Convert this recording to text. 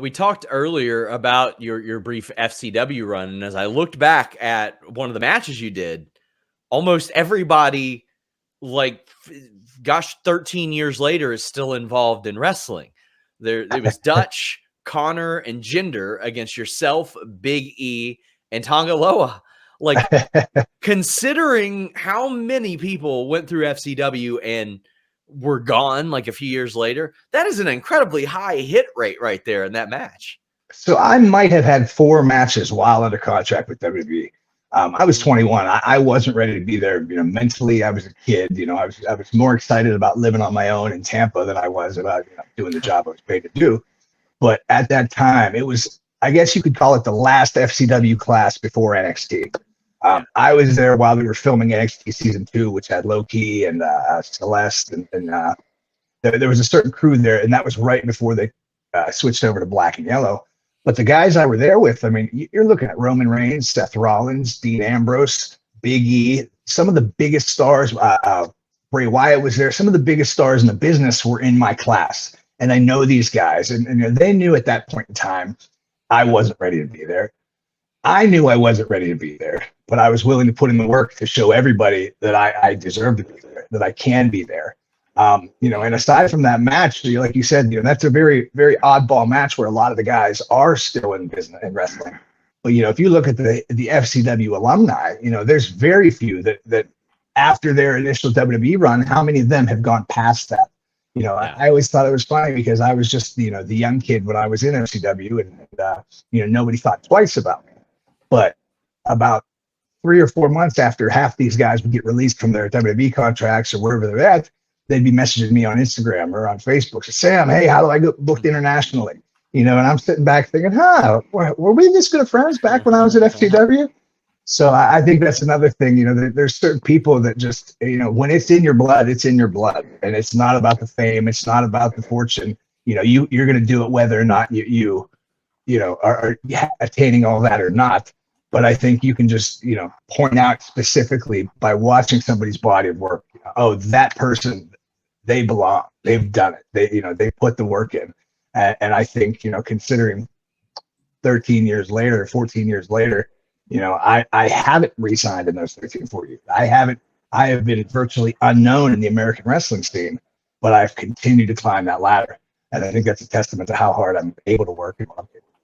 We talked earlier about your brief FCW run, and as I looked back at one of the matches you did, almost everybody, like, gosh, 13 years later, is still involved in wrestling. It was Dutch, Connor, and Jinder against yourself, Big E, and Tonga Loa. Like, considering how many people went through FCW and were gone like a few years later, that is an incredibly high hit rate right there in that match. So I might have had 4 matches while under contract with WWE. I was 21. I wasn't ready to be there. Mentally, I was a kid. I was more excited about living on my own in Tampa than I was about doing the job I was paid to do. But at that time, it was, I guess you could call it the last FCW class before NXT. I was there while we were filming NXT season 2, which had Loki and Celeste, and there was a certain crew there, and that was right before they switched over to black and yellow. But the guys I were there with, I mean, you're looking at Roman Reigns, Seth Rollins, Dean Ambrose, Big E, some of the biggest stars. Bray Wyatt was there. Some of the biggest stars in the business were in my class, and I know these guys, and they knew at that point in time I wasn't ready to be there. I knew I wasn't ready to be there, but I was willing to put in the work to show everybody that I deserve to be there, that I can be there. And aside from that match, like you said, that's a very, very oddball match where a lot of the guys are still in business and wrestling. But, if you look at the FCW alumni, there's very few that after their initial WWE run, how many of them have gone past that? I always thought it was funny because I was just, the young kid when I was in FCW and nobody thought twice about me. But about 3 or 4 months after half these guys would get released from their WWE contracts or wherever they're at, they'd be messaging me on Instagram or on Facebook. So, Sam, hey, how do I get booked internationally? And I'm sitting back thinking, were we this good of friends back when I was at FCW? So I think that's another thing. There's certain people that just, when it's in your blood, it's in your blood. And it's not about the fame. It's not about the fortune. You're going to do it whether or not you are attaining all that or not. But I think you can just, point out specifically by watching somebody's body of work, that person, they belong. They've done it. They put the work in. And I think, considering 13 years later, 14 years later, I haven't re-signed in those 13, 14 years. I have been virtually unknown in the American wrestling scene, but I've continued to climb that ladder. And I think that's a testament to how hard I'm able to work and what I'm able to